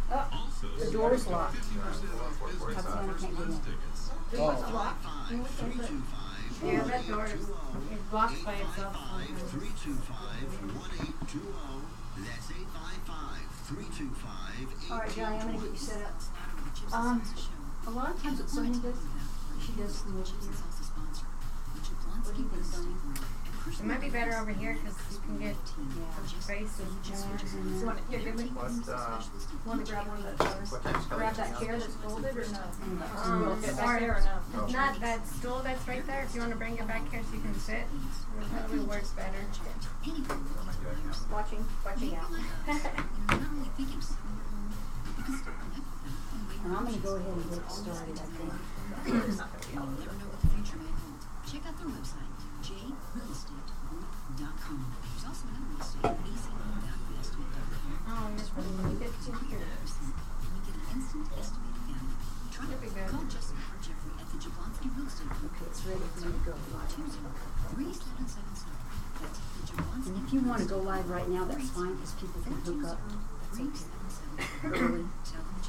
Oh, the door's locked. Tatiana can't get in. The door's locked? Yeah, that door is locked by itself. 325-1820. That's 855-325. All right, Johnny, I'm going to get you set up. A lot of times what Sonia does, she does the motion here. What do you think, Sonia? It might be better over here because you can get some space and You want to grab one of the others? Grab that chair that's folded or no? Get back there or no? not that stool that's right there. If you want to bring it back here so you can sit, it probably works better. Watching out. And I'm going to go ahead and get started, I think. Never know what the future may hold. Check out their website, jrealestategroup.com. There's also another real estate, easy.investment. Oh, Miss Lee, get to here. And you get an instant estimated value. Try That'd be good. Call Justin or Jeffrey at the Jablonski Real Estate Group. Okay, it's ready for me to go. 203-777. That's the Jablonski. And if you want to go live right now, that's fine because people can hook up. That's okay. Early.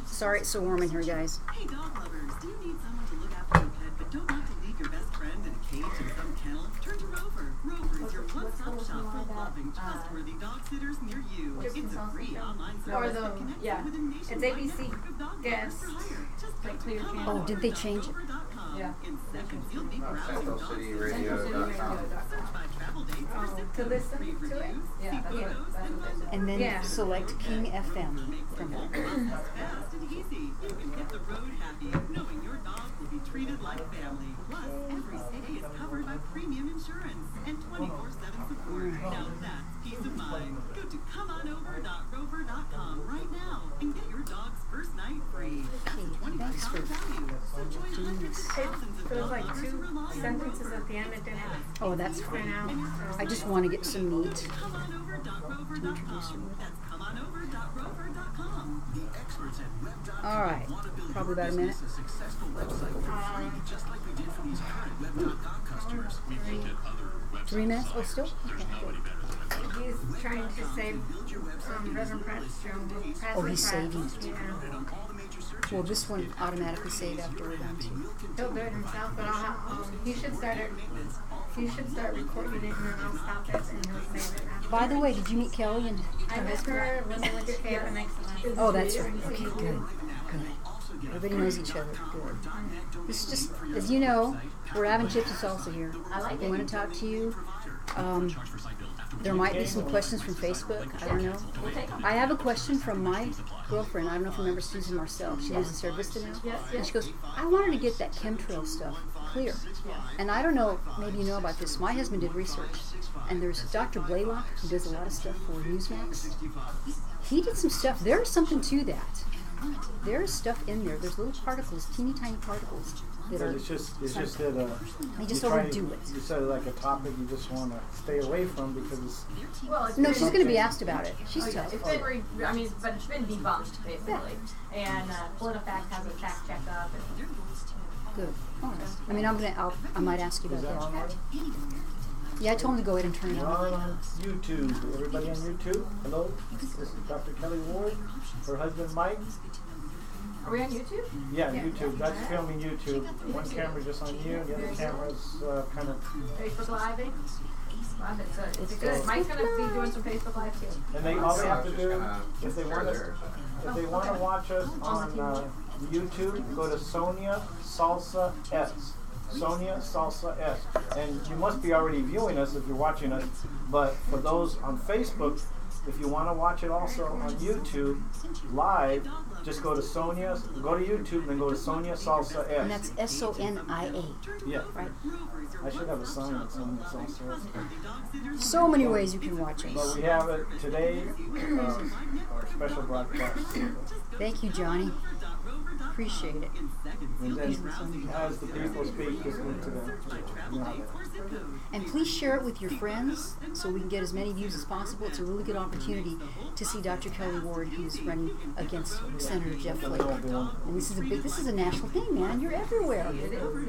Sorry it's so warm in here, guys. Hey dog lovers, do you need someone to look after your pet but don't want to leave your best friend in a cage in some kennel? Turn to Rover. Rover is your one-stop shop for loving, trustworthy dog sitters near you. It's a free online service that connects you with a It's nationwide ABC network of dog Guess. walkers for hire. Just go Like to clear channel. Oh, did they change it? ComeOnOver.com. Yeah. In seconds, you'll be browsing dog CentralCityRadio.com. Search by travel dates or zip To codes, listen read to it? reviews, Yeah, see that's what photos, and that's more. And then Yeah. select King FM from Make there. the process fast and easy. You can hit the road happy, knowing your dog will be treated like family. Plus, every stay is covered by premium insurance and 24/7 support. Now that's peace of mind. Go to ComeOnOver.rover.com right now and get your dog's first night free. That's a Thanks for $25 value. So join doing hundreds this. of thousands of There was dog like owners two who rely on sentences Rover. at the end. It didn't Oh, that's print fine. out. I just want to get some meat. ComeOnOver.rover.com. That's ComeOnOver.rover.com. The experts at web.com All right. want to build Probably your about a minute. business a successful website for free, just like we did for these current web.com customers. We've looked at other websites. 3 minutes? Oh, still? There's Okay, nobody good. better than websites. He's trying to save Build your website Reverend Pratt's job. Oh, he's saving. Yeah. on all the major search Well, this one automatically saved after we're done too. He'll do it himself, but I'll have, he should start it. He should start recording it and then I'll stop it and he'll save it after. By the way, did you meet Kelly and I met her when I went to camp next to Oh, that's right. Okay, good. Good. Everybody knows each other. Good. This is just, as you know, we're having chips and salsa here. I like They it. want to talk to you. There might be some questions from Facebook. I don't know. I have a question from my girlfriend. I don't know if you remember Susan Marcel. She lives in Sierra Vista now. And she goes, I wanted to get that chemtrail stuff clear. And I don't know, maybe you know about this. My husband did research. And there's Dr. Blaylock, who does a lot of stuff for Newsmax. He did some stuff. There's something to that. There's stuff in there. There's little particles, teeny tiny particles that But are. it's just that They just you try- overdo it. You said like a topic you just want to stay away from because it's Well, it's No, been, she's going to be asked about it. She's oh, yeah, tough. it's been but it's been debunked basically. And PolitiFact has a fact check up. And Good. All right. I mean, I might ask you is about that on that. there? Yeah, I told him to go ahead and turn it We're on. on YouTube. Everybody on YouTube? Hello? This is Dr. Kelli Ward. Her husband Mike. are we on YouTube? Yeah, YouTube. That's filming YouTube. One camera just on you, the other camera's kind of. Facebook Live. Wow, it's good. Mike's gonna be doing some Facebook Live too. And all they have to do if they want to watch us on YouTube, go to Sonia Salsa S. Sonia Salsa S. And you must be already viewing us if you're watching us. But for those on Facebook, if you want to watch it also on YouTube live, just go to YouTube and then go to Sonia Salsa S. And that's SONIA. Yeah. Right? I should have a sign on Sonia Salsa S. So many ways you can watch But us. we have it today, our special broadcast. Thank you, Johnny. Appreciate it. And then as the people speak, listen to them. And please share it with your friends so we can get as many views as possible. It's a really good opportunity to see Dr. Kelli Ward, who's running against Senator Jeff Flake. And this is a national thing, man. You're everywhere.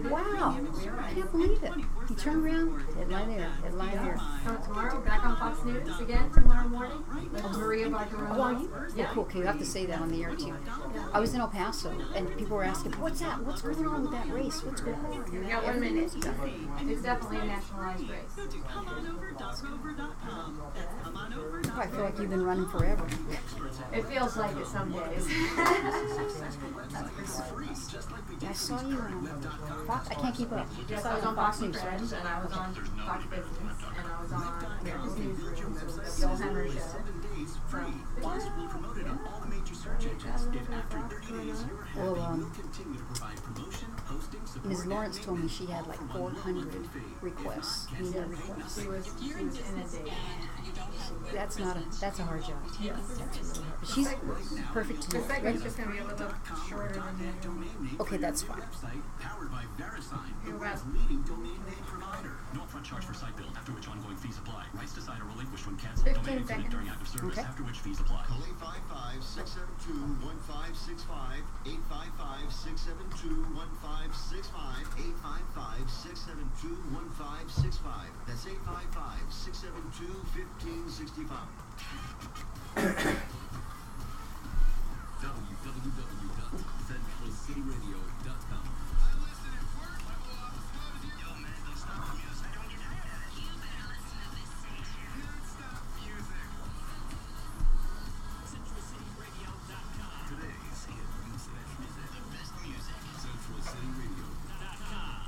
Wow. I can't believe it. You turn around, headline there, headline there. So tomorrow, back on Fox News again tomorrow morning with Maria Bartiromo. Oh, are you? Yeah, cool. Okay, you have to say that on the air too. I was in El Paso, and people were asking, "What's that? What's going on with that race? What's going on?" You got 1 minute. It's definitely a nationalized race. I feel like you've been running forever. It feels like it some days. I saw you on Fox. I can't keep up. Yes, I was on Fox News, and I was on Fox Business, and I was on America's Newsroom, so the Bill Henry show. Well, Ms. Lawrence told me she had like 400 requests. Media requests. She was inundated. That's a hard job. Yes. That's really hard. But she's perfect to do The it. segment's just going to be a little shorter than usual. Okay, that's fine. Powered by VeriSign, the You're world's welcome. leading domain name provider. No upfront charge for site build, after which ongoing fees apply. Rights to site are relinquished when canceled. 15 Domain internet seconds. during active service, Okay. after which fees apply. Call 855-672-1565, 855-672-1565, 855-672-1565. That's 855-672-1565. www.centralcityradio.com. Today's hit music. The best music. CentralCityRadio.com.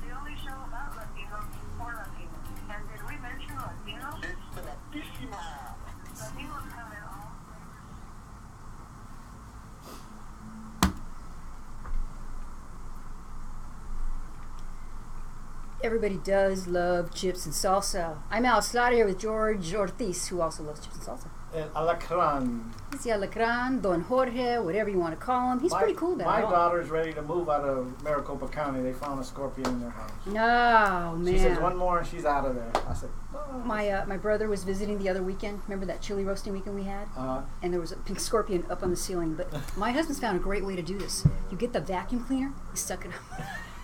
The only show about Latinos for Latinos. And did we mention Latinos? Latinos have it all. Everybody does love chips and salsa. I'm Alice Lara here with Jorge Ortiz, who also loves chips and salsa. And alacran. He's the Alacran, Don Jorge, whatever you want to call him. He's pretty cool about My it all. daughter's ready to move out of Maricopa County. They found a scorpion in their house. No, man. She says one more and she's out of there. I said, oh. My brother was visiting the other weekend. Remember that chili roasting weekend we had? And there was a pink scorpion up on the ceiling. But my husband's found a great way to do this. You get the vacuum cleaner, you suck it up.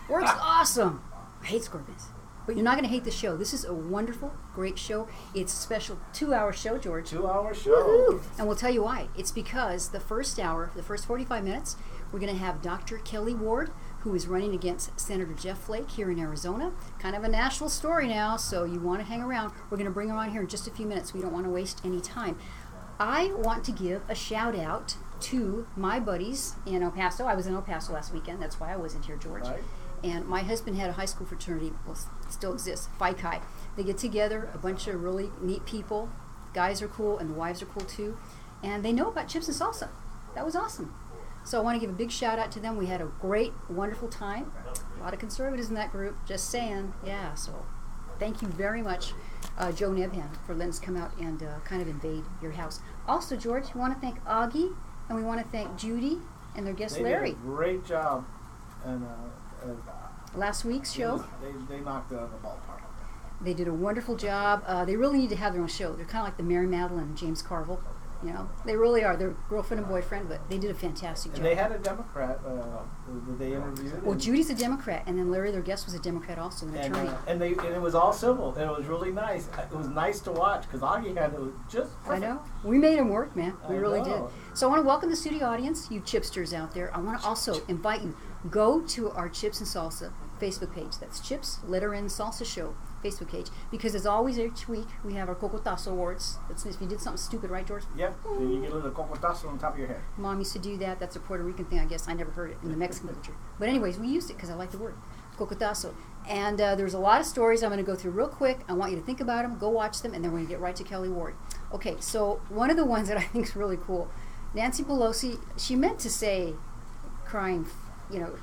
Works awesome. I hate scorpions. But you're not going to hate the show. This is a wonderful, great show. It's a special 2-hour show, George. 2-hour show. Woohoo! And we'll tell you why. It's because the first hour, the first 45 minutes, we're going to have Dr. Kelli Ward, who is running against Senator Jeff Flake here in Arizona. Kind of a national story now, so you want to hang around. We're going to bring her on here in just a few minutes. We don't want to waste any time. I want to give a shout out to my buddies in El Paso. I was in El Paso last weekend. That's why I wasn't here, George. Right. And my husband had a high school fraternity, well, still exists, Phi Chi. They get together, a bunch of really neat people. Guys are cool, and the wives are cool too. And they know about chips and salsa. That was awesome. So I want to give a big shout out to them. We had a great, wonderful time. A lot of conservatives in that group, just saying. Yeah, so thank you very much, Joe Nebhan, for letting us come out and kind of invade your house. Also, George, we want to thank Augie, and we want to thank Judy and their guest They Larry. did a great job. And Last week's show. They knocked it out of the ballpark. They did a wonderful job. They really need to have their own show. They're kind of like the Mary Madeline and James Carville. You know, they really are. They're girlfriend and boyfriend, but they did a fantastic job. And they had a Democrat that they interviewed. Well, Judy's a Democrat, and then Larry, their guest, was a Democrat also, an attorney. And it was all civil. And it was really nice. It was nice to watch because Augie had it just perfect. I know. We made him work, man. We really did. know. So I want to welcome the studio audience, you chipsters out there. I want to also invite you, go to our Chips and Salsa Facebook page. That's Chips, letter N, Salsa Show Facebook page. Because as always, each week, we have our Cocotazo Awards. That's if you did something stupid, right, George? Yep. Then you get a little cocotazo on top of your head. Mom used to do that. That's a Puerto Rican thing, I guess. I never heard it in the Mexican culture. But anyways, we used it because I like the word. Cocotazo. And there's a lot of stories I'm going to go through real quick. I want you to think about them, go watch them, and then we're going to get right to Kelli Ward. Okay, so one of the ones that I think is really cool, Nancy Pelosi, she meant to say crying, you know,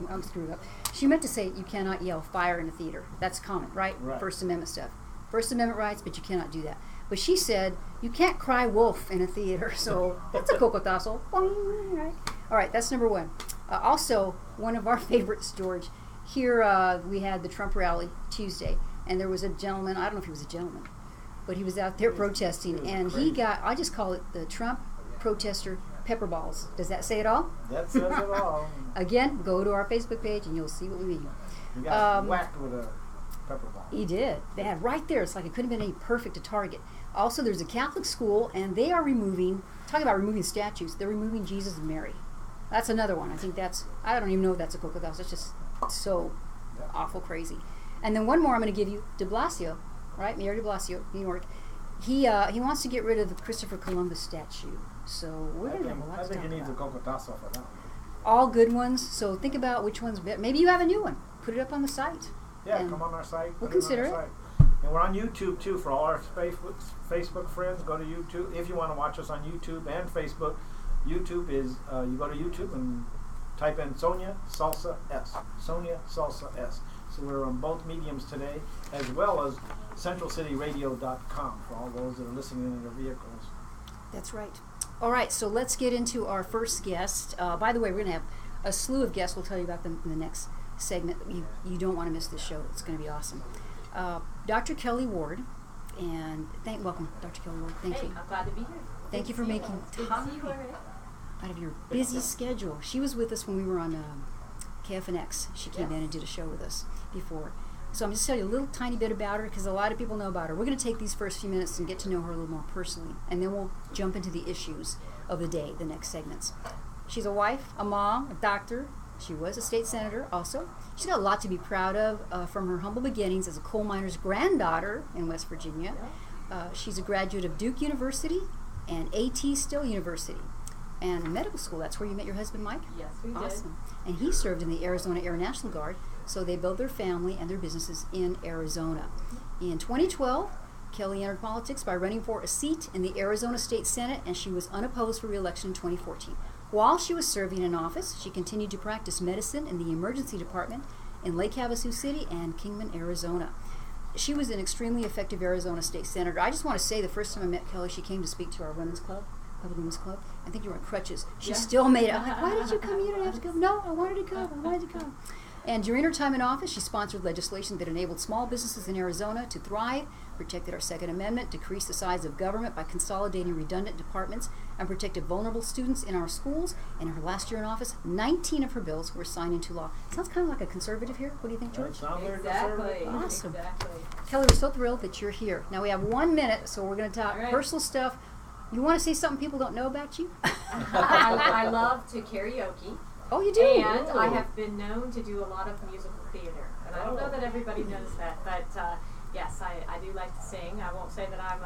I'm screwed up. She meant to say you cannot yell fire in a theater. That's common, right? Right. First Amendment stuff. First Amendment rights, but you cannot do that. But she said you can't cry wolf in a theater, so that's a cocotazo. Boing, right? All right, that's number one. Also, one of our favorites, George, here we had the Trump rally Tuesday, and there was a gentleman, I don't know if he was a gentleman, but he was out there protesting, and he got, I just call it the Trump protester pepper balls. Does that say it all? That says it all. Again, go to our Facebook page and you'll see what we mean. You got whacked with a pepper ball. He did. They had right there. It's like it couldn't have been any perfect to target. Also, there's a Catholic school, and they are removing, talking about removing statues, they're removing Jesus and Mary. That's another one. I think that's, I don't even know if that's a cocoa house. It's just so awful crazy. And then one more I'm going to give you, de Blasio, right? Mayor de Blasio, New York. He wants to get rid of the Christopher Columbus statue. So we're going to have a lot to talk about. I think he needs a cocotazo for that one. All good ones. So think about which one's better. Maybe you have a new one. Put it up on the site. Yeah, come on our site. We'll consider it. And we're on YouTube too for all our Facebook friends. Go to YouTube if you want to watch us on YouTube and Facebook. YouTube is you go to YouTube and type in Sonia Salsa S. Sonia Salsa S. So we're on both mediums today, as well as CentralCityRadio.com for all those that are listening in their vehicles. That's right. All right, so let's get into our first guest. By the way, we're going to have a slew of guests. We'll tell you about them in the next segment. You don't want to miss this show. It's going to be awesome. Dr. Kelli Ward, and welcome, Dr. Kelli Ward. Thank you. I'm glad to be here. Thank you for making time out of your busy schedule. She was with us when we were on KFNX. She came in and did a show with us before. So I'm just telling you a little tiny bit about her because a lot of people know about her. We're going to take these first few minutes and get to know her a little more personally, and then we'll jump into the issues of the day, the next segments. She's a wife, a mom, a doctor. She was a state senator also. She's got a lot to be proud of from her humble beginnings as a coal miner's granddaughter in West Virginia. She's a graduate of Duke University and A.T. Still University and medical school. That's where you met your husband, Mike? Yes, we did. Awesome. And he served in the Arizona Air National Guard, so they built their family and their businesses in Arizona. In 2012, Kelli entered politics by running for a seat in the Arizona State Senate, and she was unopposed for re-election in 2014. While she was serving in office, she continued to practice medicine in the emergency department in Lake Havasu City and Kingman, Arizona. She was an extremely effective Arizona State Senator. I just want to say the first time I met Kelli, she came to speak to our women's club, Public Women's Club. I think you were on crutches. She still made it. I'm like, why did you come? You didn't have to come. No, I wanted to come. I wanted to come. And during her time in office, she sponsored legislation that enabled small businesses in Arizona to thrive, protected our Second Amendment, decreased the size of government by consolidating redundant departments, and protected vulnerable students in our schools. And in her last year in office, 19 of her bills were signed into law. Sounds kind of like a conservative here. What do you think, George? Exactly. Awesome. Exactly. Kelli, we're so thrilled that you're here. Now we have 1 minute, so we're going to talk personal stuff. You want to say something people don't know about you? I love to karaoke. Oh, you do? And I have been known to do a lot of musical theater. And I don't know that everybody knows that, but yes, I do like to sing. I won't say that I'm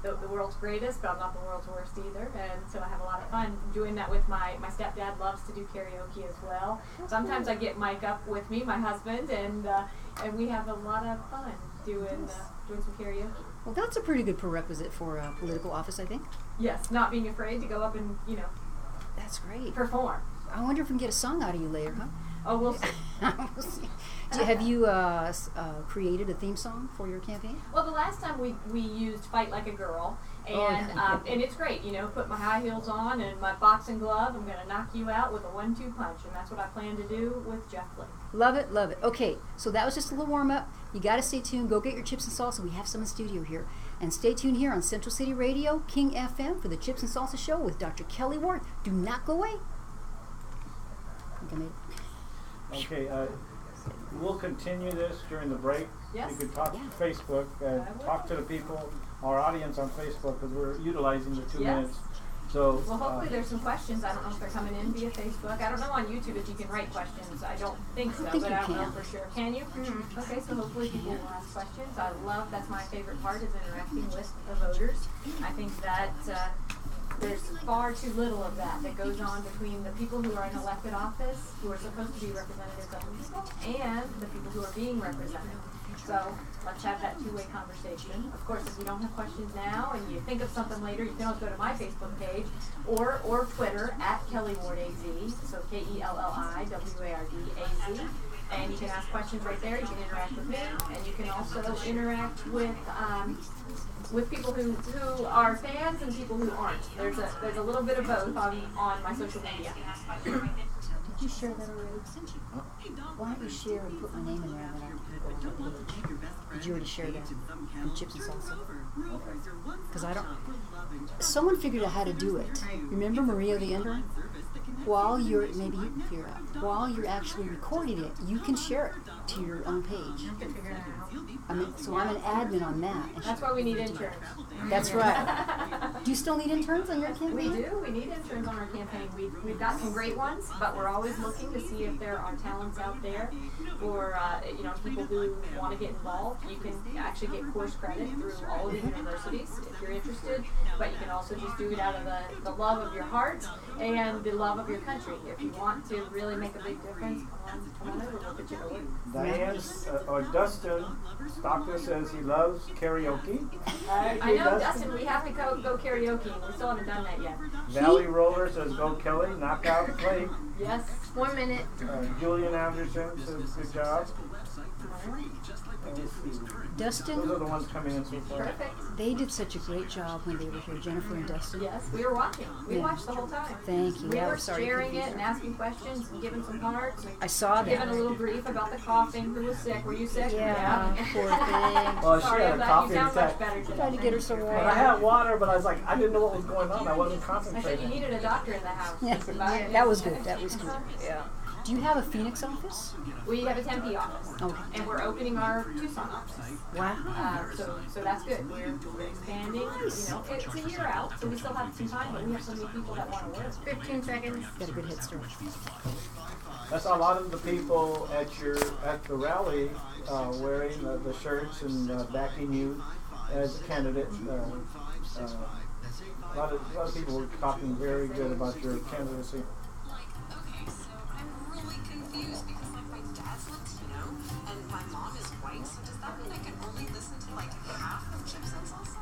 the world's greatest, but I'm not the world's worst either. And so I have a lot of fun doing that with my stepdad loves to do karaoke as well. Sometimes I get Mike up with me, my husband, and we have a lot of fun doing some karaoke. Well, that's a pretty good prerequisite for a political office, I think. Yes, not being afraid to go up and, That's great. perform. I wonder if we can get a song out of you later, huh? Oh, we'll see. We'll see. Have you created a theme song for your campaign? Well, the last time we used "Fight Like a Girl," and and it's great. Put my high heels on and my boxing glove. I'm gonna knock you out with a 1-2 punch, and that's what I plan to do with Jeff Blake. Love it, love it. Okay, so that was just a little warm up. You got to stay tuned. Go get your chips and salsa. We have some in studio here, and stay tuned here on Central City Radio, King FM, for the Chips and Salsa Show with Dr. Kelli Ward. Do not go away. Okay, we'll continue this during the break. Yes. You could talk to Facebook, talk to the people, our audience on Facebook, because we're utilizing the 2 minutes. So, well, hopefully there's some questions. I don't know if they're coming in via Facebook. I don't know on YouTube if you can write questions. I don't think so, but I don't know for sure. Can you? Mm-hmm. Okay, so hopefully people will ask questions. That's my favorite part, is interacting with the voters. I think that there's far too little of that goes on between the people who are in elected office, who are supposed to be representatives of the people, and the people who are being represented. So let's have that two-way conversation. Of course, if you don't have questions now and you think of something later, you can always go to my Facebook page or Twitter at Kelli Ward AZ, so KelliWardAZ, and you can ask questions right there. You can interact with me, and you can also interact with people who are fans and people who aren't. There's a little bit of both on my social media. Did you share that already? Why don't you share and put my name in there and then I can go on the page? Did you already share that on Chips and Salsa? Because I don't. Someone figured out how to do it. Remember Maria the intern? While you're, maybe you can figure it out, while you're actually recording it, you can share it to your own page. I mean, so I'm an admin on that. That's why we need interns. That's right. Do you still need interns on your campaign? We do. We need interns on our campaign. We've got some great ones, but we're always looking to see if there are talents out there or people who want to get involved. You can actually get course credit through all of the universities if you're interested, but you can also just do it out of the love of your heart and the love of your country. If you want to really make a big difference, come on over. We'll get you over. Diane, Dustin Stockton says he loves karaoke. I know, Dustin, we have to go karaoke. We still haven't done that yet. Valley Roller says go Kelly, knock out Blake. Yes. 1 minute. Julian Anderson says good job. Dustin, those are the ones coming in so far. Perfect. They did such a great job when they were here, Jennifer and Dustin. Yes, we were watching. We watched the whole time. Thank you. We were sharing it and asking questions and giving some cards. I saw that. Giving a little grief about the coughing. Who was sick? Were you sick? Yeah. Poor thing. Well, Sorry, she had a coughing you sound much attack. better today. Tried to get her some water. But I had water, but I was like, I didn't know what was going on. I wasn't I concentrating. said you needed a doctor in the house. Yeah. That was good. That was good. Yeah. Do you have a Phoenix office? We have a Tempe office. Okay. And we're opening our Tucson office. Wow. So that's good. We're expanding. Nice. It's a year out, so we still have some time, but we have so many people that want to work. 15 seconds. Got a good head start. That's a lot of the people at the rally wearing the shirts and backing you as a candidate. A lot of people were talking very good about your candidacy. Okay, so I'm really confused because like my dad's Latino and my mom is white, so does that mean I can only listen to like half of Chips and Salsa?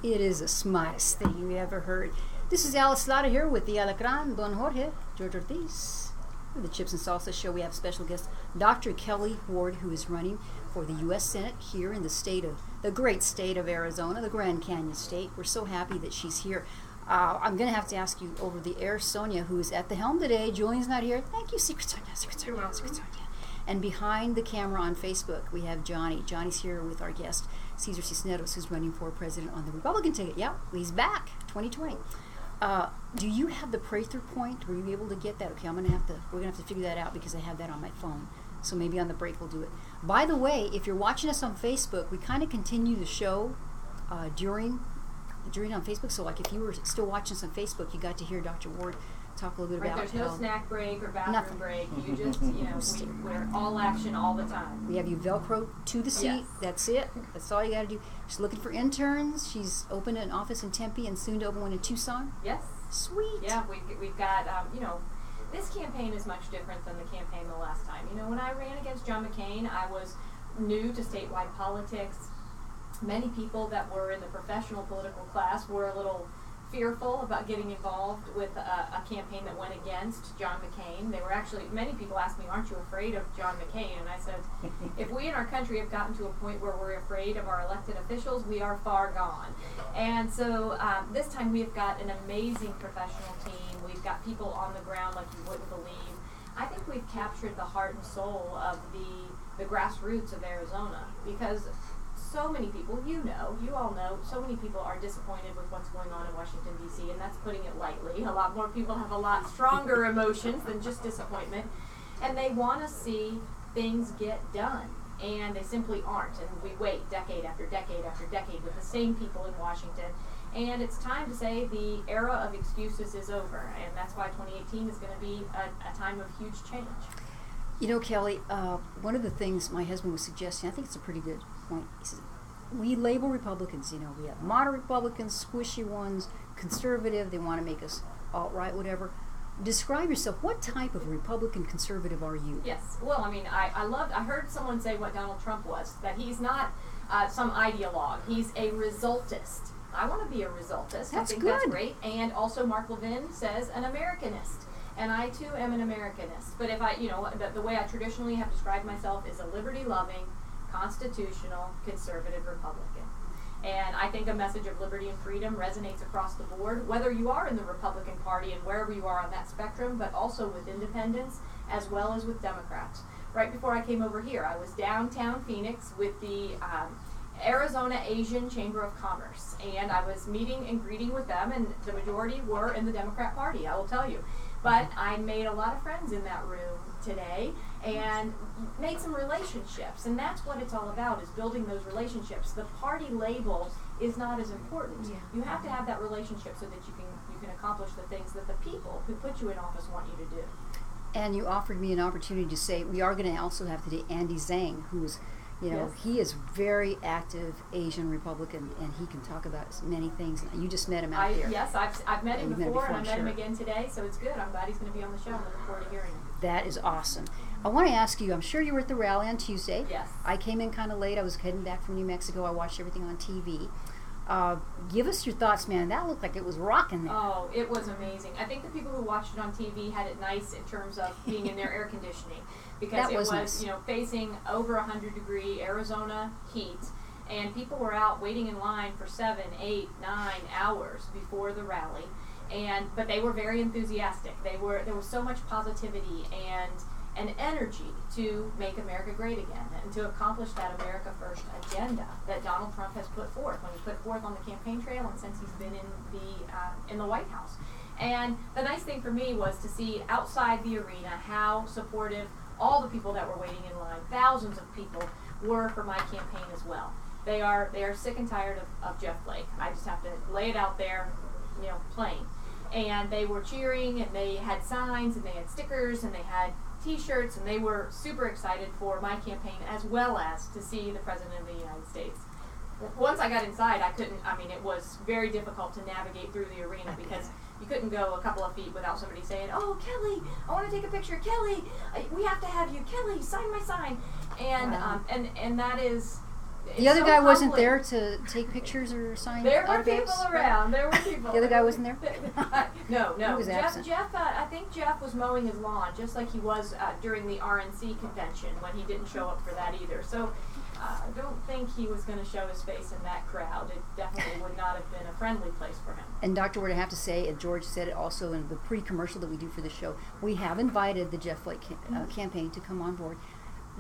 It is the smartest thing you ever heard. This is Alice Lara here with the Alacran, Don Jorge, Jorge Ortiz. For the Chips and Salsa show, we have special guest Dr. Kelli Ward, who is running for the U.S. Senate here in the great state of Arizona, the Grand Canyon state. We're so happy that she's here. I'm going to have to ask you over the air, Sonia, who is at the helm today. Julian's not here. Thank you, Secret Sonia, Secret Sonia, Secret Sonia. And behind the camera on Facebook, we have Johnny. Johnny's here with our guest, Cesar Cisneros, who's running for president on the Republican ticket. Yeah, he's back, 2020. Do you have the pray-through point? Were you able to get that? Okay, we're gonna have to figure that out because I have that on my phone. So maybe on the break we'll do it. By the way, if you're watching us on Facebook, we kind of continue the show during on Facebook. So like if you were still watching us on Facebook, you got to hear Dr. Ward talk a little bit about There's no snack break or bathroom nothing. break. You just, we're all action all the time. We have you Velcro to the seat. Yes. That's it. That's all you got to do. She's looking for interns. She's opened an office in Tempe and soon to open one in Tucson. Yes. Sweet. Yeah, we've got, this campaign is much different than the campaign the last time. When I ran against John McCain, I was new to statewide politics. Many people that were in the professional political class were a little fearful about getting involved with a campaign that went against John McCain. Many people asked me, aren't you afraid of John McCain? And I said, if we in our country have gotten to a point where we're afraid of our elected officials, we are far gone. And so this time we've got an amazing professional team. We've got people on the ground like you wouldn't believe. I think we've captured the heart and soul of the grassroots of Arizona because so many people, you all know, so many people are disappointed with what's going on in Washington, D.C., and that's putting it lightly. A lot more people have a lot stronger emotions than just disappointment, and they want to see things get done, and they simply aren't, and we wait decade after decade after decade with the same people in Washington, and it's time to say the era of excuses is over, and that's why 2018 is going to be a time of huge change. Kelli, one of the things my husband was suggesting, I think it's a pretty good point. He says, we label Republicans, we have moderate Republicans, squishy ones, conservative, they want to make us alt-right, whatever. Describe yourself. What type of Republican conservative are you? Yes. Well, I heard someone say what Donald Trump was, that he's not some ideologue. He's a resultist. I want to be a resultist. That's I think good. That's great. And also Mark Levin says an Americanist. And I, too, am an Americanist. But if the way I traditionally have described myself is a liberty-loving, constitutional, conservative Republican. And And I think a message of liberty and freedom resonates across the board, whether you are in the Republican Party and wherever you are on that spectrum, but also with independents as well as with Democrats. Right before I came over here, I was downtown Phoenix with the Arizona Asian Chamber of Commerce, and I was meeting and greeting with them, and the majority were in the Democrat Party, I will tell you. But I made a lot of friends in that room today and made some relationships, and that's what it's all about, is building those relationships. The party label is not as important. Yeah. You have to have that relationship so that you can accomplish the things that the people who put you in office want you to do. And you offered me an opportunity to say we are going to also have today Andy Zhang, who's, yes, he is very active Asian Republican, and he can talk about many things. You just met him out there. Yes, I've met him before, and I met him again today, so it's good. I'm glad he's going to be on the show. I'm looking forward to hearing him. That is awesome. I want to ask you, I'm sure you were at the rally on Tuesday. Yes. I came in kind of late. I was heading back from New Mexico. I watched everything on TV. Give us your thoughts, man. That looked like it was rocking there. Oh, it was amazing. I think the people who watched it on TV had it nice in terms of being in their air conditioning, because it was nice. Facing over 100-degree Arizona heat, and people were out waiting in line for 7, 8, 9 hours before the rally, but they were very enthusiastic. There was so much positivity and energy to make America great again and to accomplish that America First agenda that Donald Trump has put forth when he put forth on the campaign trail and since he's been in the White House. And the nice thing for me was to see outside the arena how supportive all the people that were waiting in line, thousands of people, were for my campaign as well. They are sick and tired of Jeff Flake. I just have to lay it out there, plain. And they were cheering, and they had signs, and they had stickers, and they had T-shirts, and they were super excited for my campaign as well as to see the President of the United States. Once I got inside, it was very difficult to navigate through the arena because you couldn't go a couple of feet without somebody saying, "Oh, Kelly, I want to take a picture. Kelly, we have to have you. Kelly, sign my sign." And wow. And that is... The other guy wasn't there to take pictures or sign There were autographs? people around. There were people. The other guy wasn't there? No. He was absent. I think Jeff was mowing his lawn, just like he was during the RNC convention when he didn't show up for that either. So I don't think he was going to show his face in that crowd. It definitely would not have been a friendly place for him. And Dr. Ward, I have to say, and George said it also in the pre-commercial that we do for the show, we have invited the Jeff Flake campaign to come on board.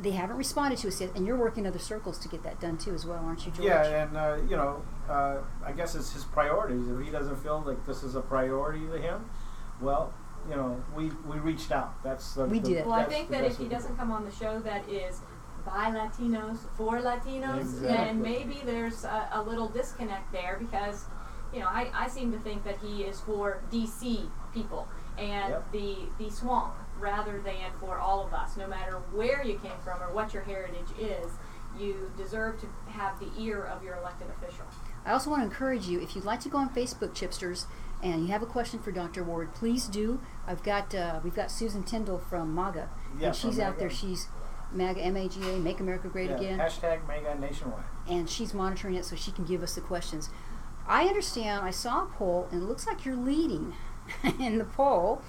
They haven't responded to us yet, and you're working other circles to get that done too as well, aren't you, George? Yeah, and I guess it's his priorities. If he doesn't feel like this is a priority to him, well, we reached out. We did. Well, I think that if he doesn't come on the show that is by Latinos, for Latinos, exactly, then maybe there's a little disconnect there because, I seem to think that he is for DC people and the swamp, rather than for all of us. No matter where you came from or what your heritage is, you deserve to have the ear of your elected official. I also want to encourage you, if you'd like to go on Facebook, Chipsters, and you have a question for Dr. Ward, please do. We've got Susan Tyndall from MAGA, and she's out there. She's MAGA, M-A-G-A, Make America Great Again. Hashtag MAGA nationwide. And she's monitoring it so she can give us the questions. I understand, I saw a poll, and it looks like you're leading in the poll.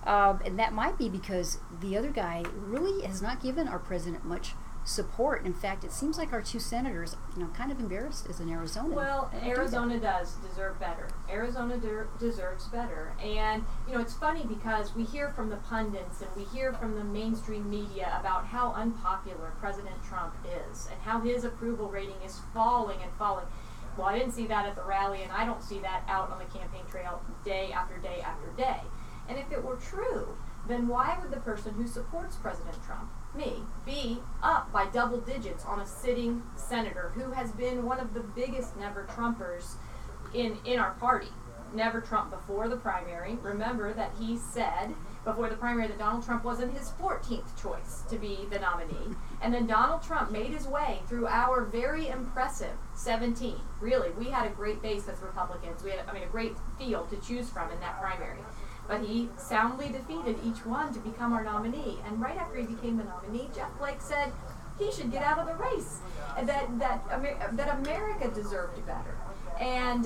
And that might be because the other guy really has not given our president much support. In fact, it seems like our two senators, kind of embarrassed as an Arizonan. Well, Arizona does deserve better. Arizona deserves better. And, it's funny because we hear from the pundits and we hear from the mainstream media about how unpopular President Trump is and how his approval rating is falling and falling. Well, I didn't see that at the rally, and I don't see that out on the campaign trail day after day after day. And if it were true, then why would the person who supports President Trump, me, be up by double digits on a sitting senator who has been one of the biggest never-Trumpers in our party? Never Trump before the primary. Remember that he said before the primary that Donald Trump wasn't his 14th choice to be the nominee. And then Donald Trump made his way through our very impressive 17. Really, we had a great base as Republicans. We had, a great field to choose from in that primary. But he soundly defeated each one to become our nominee. And right after he became the nominee, Jeff Flake said he should get out of the race, and that America deserved better. And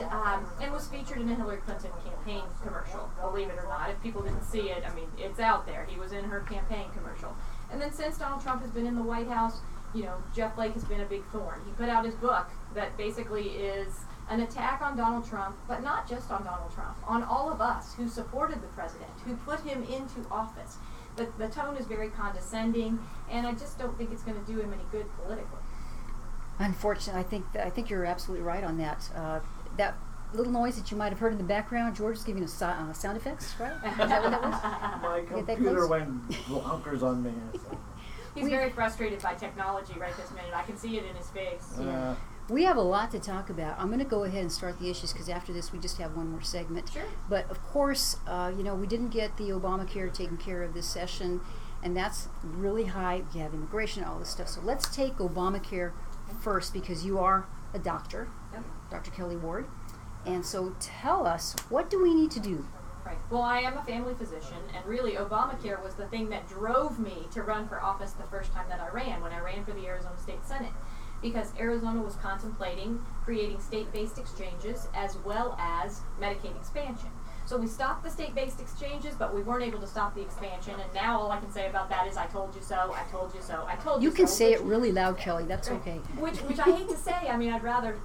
was featured in a Hillary Clinton campaign commercial, believe it or not. If people didn't see it, it's out there. He was in her campaign commercial. And then since Donald Trump has been in the White House, Jeff Flake has been a big thorn. He put out his book that basically is an attack on Donald Trump, but not just on Donald Trump, on all of us who supported the president, who put him into office. The tone is very condescending, and I just don't think it's going to do him any good politically. Unfortunately, I think you're absolutely right on that. That little noise that you might have heard in the background, George is giving us sound effects, right? Is that what that was? My computer went bonkers on me. So. He's very frustrated by technology right this minute. I can see it in his face. Yeah. We have a lot to talk about. I'm going to go ahead and start the issues because after this we just have one more segment. Sure. But of course, we didn't get the Obamacare taken care of this session, and that's really high. You have immigration, all this stuff. So let's take Obamacare first because you are a doctor, Yep. Dr. Kelli Ward. And so tell us, what do we need to do? Right. Well, I am a family physician, and really Obamacare was the thing that drove me to run for office the first time that I ran, when I ran for the Arizona State Senate. Because Arizona was contemplating creating state-based exchanges as well as Medicaid expansion. So we stopped the state-based exchanges, but we weren't able to stop the expansion, and now all I can say about that is I told you so, I told you so, I told you so. You can say it really loud, Kelli, that's okay. Which I hate to say. I mean, I'd rather,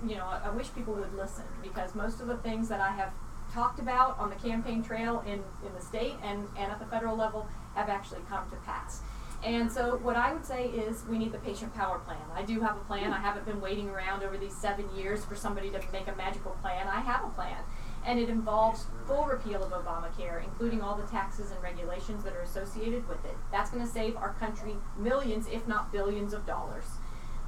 I wish people would listen, because most of the things that I have talked about on the campaign trail in the state and at the federal level have actually come to pass. And so what I would say is we need the patient power plan. I do have a plan. I haven't been waiting around over these 7 years for somebody to make a magical plan. I have a plan. And it involves full repeal of Obamacare, including all the taxes and regulations that are associated with it. That's going to save our country millions, if not billions of dollars.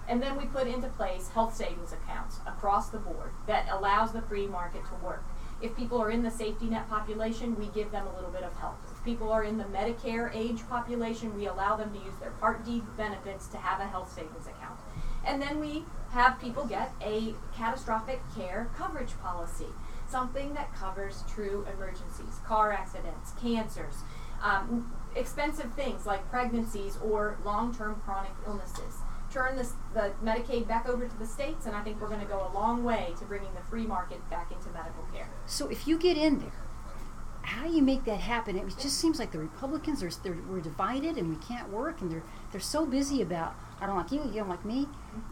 And then we put into place health savings accounts across the board that allows the free market to work. If people are in the safety net population, we give them a little bit of help. If people are in the Medicare age population, we allow them to use their Part D benefits to have a health savings account. And then we have people get a catastrophic care coverage policy, something that covers true emergencies, car accidents, cancers, expensive things like pregnancies or long-term chronic illnesses. Turn the Medicaid back over to the states, and I think we're going to go a long way to bringing the free market back into medical care. So if you get in there, how do you make that happen? It just seems like the Republicans we're divided and we can't work, and they're so busy about, I don't like you don't like me.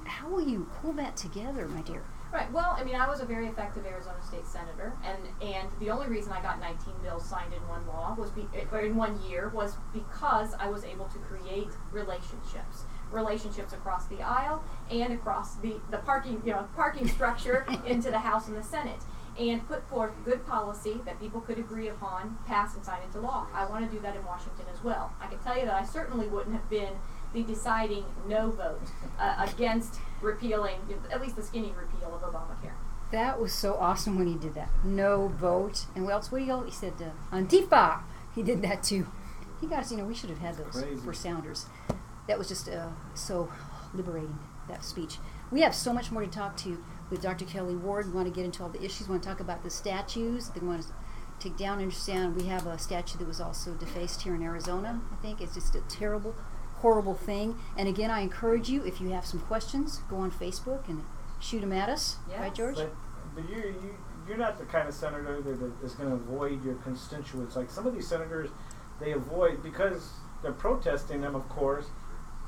How will you pull that together, my dear? Right. Well, I mean, I was a very effective Arizona State Senator, and the only reason I got 19 bills signed in one law in 1 year was because I was able to create relationships across the aisle and across the parking structure into the House and the Senate, and put forth good policy that people could agree upon, pass, and sign into law. I want to do that in Washington as well. I can tell you that I certainly wouldn't have been the deciding no vote against repealing, at least the skinny repeal of Obamacare. That was so awesome when he did that. No vote. And what else? He said Antifa. He did that too. He got us, we should have had those for Sounders. That was just so liberating, that speech. We have so much more to talk to with Dr. Kelli Ward. We want to get into all the issues. We want to talk about the statues. They want to take down and understand. We have a statue that was also defaced here in Arizona, I think. It's just a terrible, horrible thing. And again, I encourage you, if you have some questions, go on Facebook and shoot them at us. Yes. Right, George? But you're not the kind of senator that is going to avoid your constituents. Like some of these senators, they avoid, because they're protesting them, of course.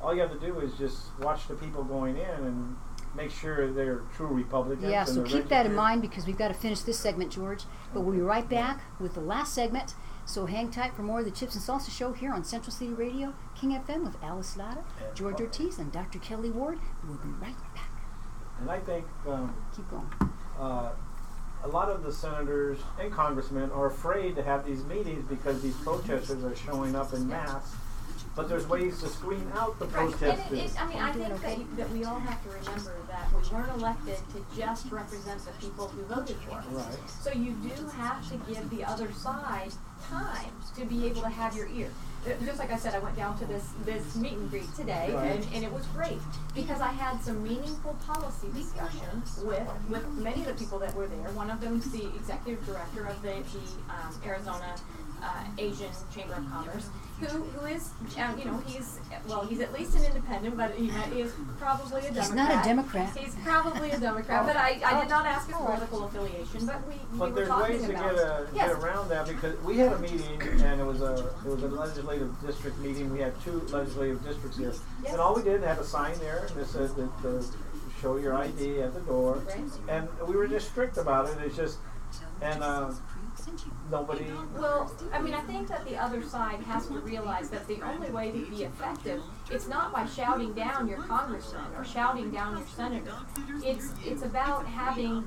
All you have to do is just watch the people going in and make sure they're true Republicans. Yeah, so keep that in mind because we've got to finish this segment, George. But we'll be right back with the last segment. So hang tight for more of the Chips and Salsa Show here on Central City Radio, King FM with Alice Lara, Jorge Ortiz, and Dr. Kelli Ward. We'll be right back. And I think keep going. A lot of the senators and congressmen are afraid to have these meetings because these protesters are showing up in mass. But there's ways to screen out the protesters. I think that we all have to remember that we weren't elected to just represent the people who voted for us. Right. So you do have to give the other side time to be able to have your ear. Just like I said, I went down to this meet and greet today, right. and it was great because I had some meaningful policy discussions with many of the people that were there. One of them's the executive director of the Arizona Asian Chamber of Commerce, who is, he's at least an independent, but he is probably a Democrat. He's not a Democrat. He's probably a Democrat, but I did not ask his political affiliation, but we were talking about But there's ways to get around that, because we had a meeting, and it was a legislative district meeting. We had 2 legislative districts here, and all we did had a sign there, and it said that show your ID at the door, and we were just strict about it. It's just, and nobody. Well, I mean, I think that the other side has to realize that the only way to be effective, it's not by shouting down your congressman or shouting down your senator. It's about having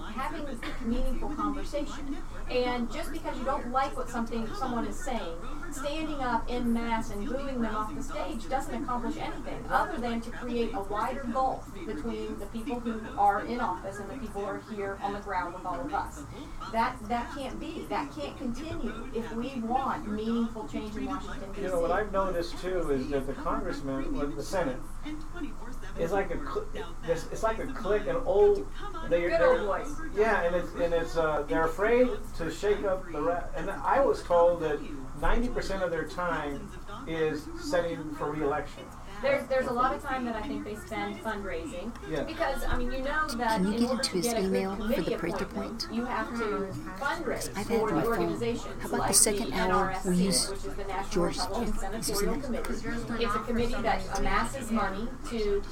meaningful conversation. And just because you don't like what someone is saying, standing up en masse and booing them off the stage doesn't accomplish anything other than to create a wider gulf between the people who are in office and the people who are here on the ground with all of us. That can't be. That can't continue if we want meaningful change in Washington, D.C. You know, what I've noticed too is that the congressman, or the Senate, is like it's like a clique, an old. Good old boys. Yeah, and it's they're afraid to shake up the rest. And I was told that 90% of their time is setting for re-election. There's a lot of time that I think they spend fundraising. Yeah. Because, I mean, you know that Can you in get order into to his get a good email for committee the Prather appointment, point? you have to fundraise I've had for it on the my phone. organization. How about like the second the hour NRSC, we use which is the National George? Republican Senatorial Committee. It's a committee that amasses money to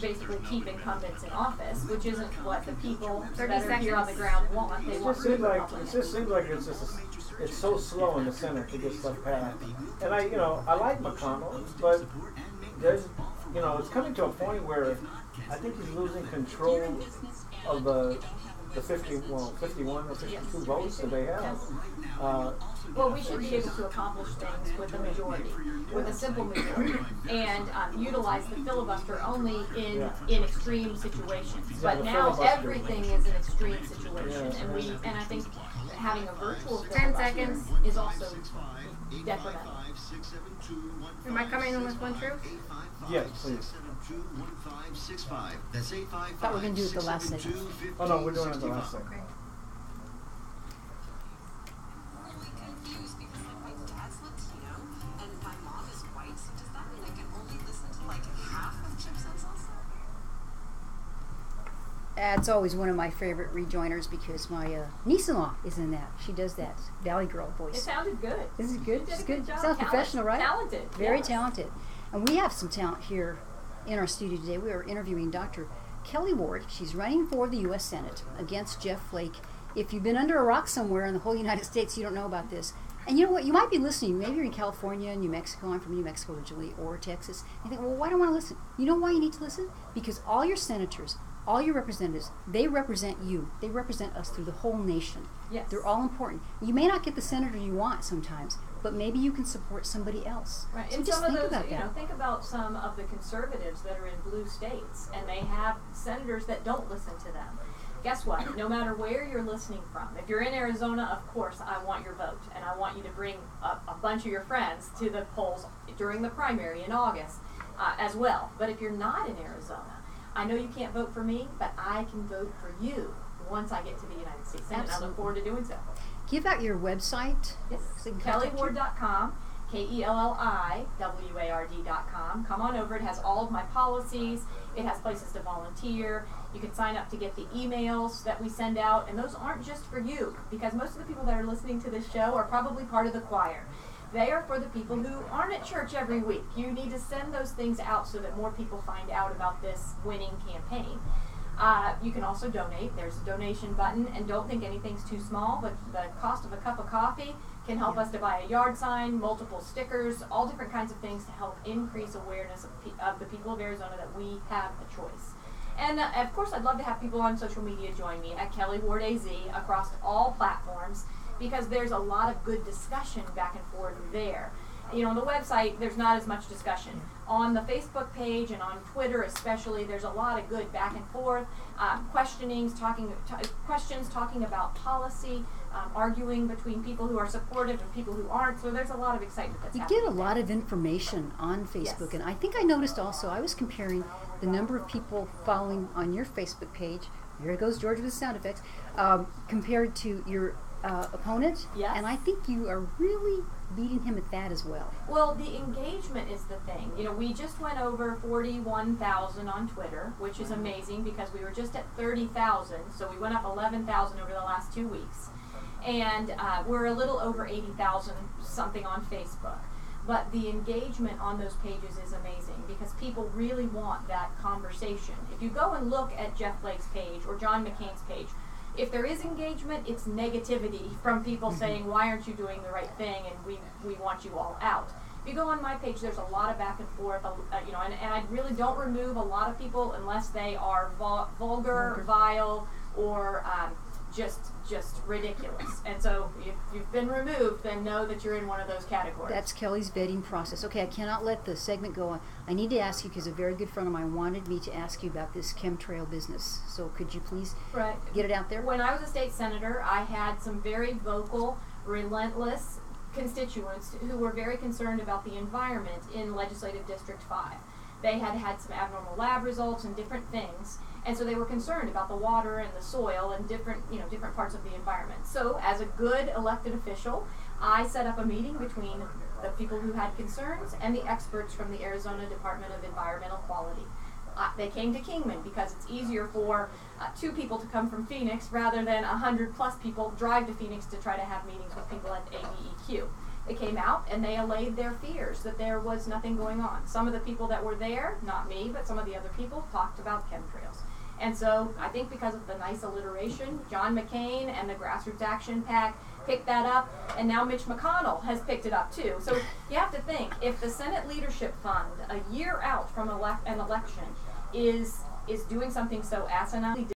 basically keep incumbents in office, which isn't what the people that are here on the ground want. They want It just seems like it's so slow in the Senate to get stuff passed. And I like McConnell, but there's, it's coming to a point where I think he's losing control of the 51 or 52 votes that they have. Well, we should be able to accomplish things with a majority, with a simple majority, and utilize the filibuster only in extreme situations. But now everything is an extreme situation, and I think having a virtual filibuster is also detrimental. Am I coming in with one truth? Yes, please. Thought we were going to do it the last segment. Oh no, we're doing it the last segment. Really confused because my dad's Latino and my mom is white, so does that mean I can only listen to half of Chips and Salsa? It's always one of my favorite rejoiners because my niece-in-law is in that. She does that Valley Girl voice. It sounded good. This is good. You did It's a good. job. Sounds professional, right? Talented. Very yes. talented. And we have some talent here in our studio today. We are interviewing Dr. Kelli Ward. She's running for the U.S. Senate against Jeff Flake. If you've been under a rock somewhere in the whole United States, you don't know about this. And you know what? You might be listening. Maybe you're in California, New Mexico. I'm from New Mexico originally, or Texas. You think, well, why do I want to listen? You know why you need to listen? Because all your senators, all your representatives, they represent you. They represent us through the whole nation. Yes. They're all important. You may not get the senator you want sometimes, but maybe you can support somebody else. Right. So And just some of think those, about that. think about some of the conservatives that are in blue states, and they have senators that don't listen to them. Guess what? No matter where you're listening from, if you're in Arizona, of course, I want your vote, and I want you to bring a bunch of your friends to the polls during the primary in August as well. But if you're not in Arizona, I know you can't vote for me, but I can vote for you once I get to the United States Senate. I look forward to doing so. Give out your website. Yes, So you can contact you. KelliWard.com, KelliWard.com. Come on over. It has all of my policies. It has places to volunteer. You can sign up to get the emails that we send out, and those aren't just for you, because most of the people that are listening to this show are probably part of the choir. They are for the people who aren't at church every week. You need to send those things out so that more people find out about this winning campaign. You can also donate. There's a donation button, and don't think anything's too small, but the cost of a cup of coffee can help us to buy a yard sign, multiple stickers, all different kinds of things to help increase awareness of the people of Arizona that we have a choice. And of course, I'd love to have people on social media join me at Kelli Ward AZ across all platforms, because there's a lot of good discussion back and forth there. On the website, there's not as much discussion. On the Facebook page and on Twitter especially, there's a lot of good back and forth, questions talking about policy, arguing between people who are supportive and people who aren't. So there's a lot of excitement that's happening. You get a lot of information on Facebook, Yes. and I think I noticed also, I was comparing the number of people following on your Facebook page, here goes George with the sound effects, compared to your opponent, Yes. and I think you are really beating him at that as well. Well, the engagement is the thing. We just went over 41,000 on Twitter, which is amazing because we were just at 30,000, so we went up 11,000 over the last 2 weeks. And we're a little over 80,000 something on Facebook. but the engagement on those pages is amazing because people really want that conversation. If you go and look at Jeff Blake's page or John McCain's page, if there is engagement, it's negativity from people saying, why aren't you doing the right thing, and we want you all out. If you go on my page, there's a lot of back and forth, you know, and I really don't remove a lot of people unless they are vulgar, vile, or just ridiculous. And so if you've been removed, then know that you're in one of those categories. That's Kelly's vetting process. Okay, I cannot let the segment go on. I need to ask you, because a very good friend of mine wanted me to ask you about this chemtrail business. So could you please get it out there? When I was a state senator, I had some very vocal, relentless constituents who were very concerned about the environment in Legislative District 5. They had had some abnormal lab results and different things, and so they were concerned about the water and the soil and different parts of the environment. So as a good elected official, I set up a meeting between the people who had concerns and the experts from the Arizona Department of Environmental Quality. They came to Kingman because it's easier for 2 people to come from Phoenix rather than 100+ people drive to Phoenix to try to have meetings with people at ABEQ. They came out and they allayed their fears that there was nothing going on. Some of the people that were there, not me, but some of the other people, talked about chemtrails. And so I think because of the nice alliteration, John McCain and the Grassroots Action PAC picked that up, and now Mitch McConnell has picked it up too. So you have to think, if the Senate Leadership Fund, a year out from an election, is doing something so asinine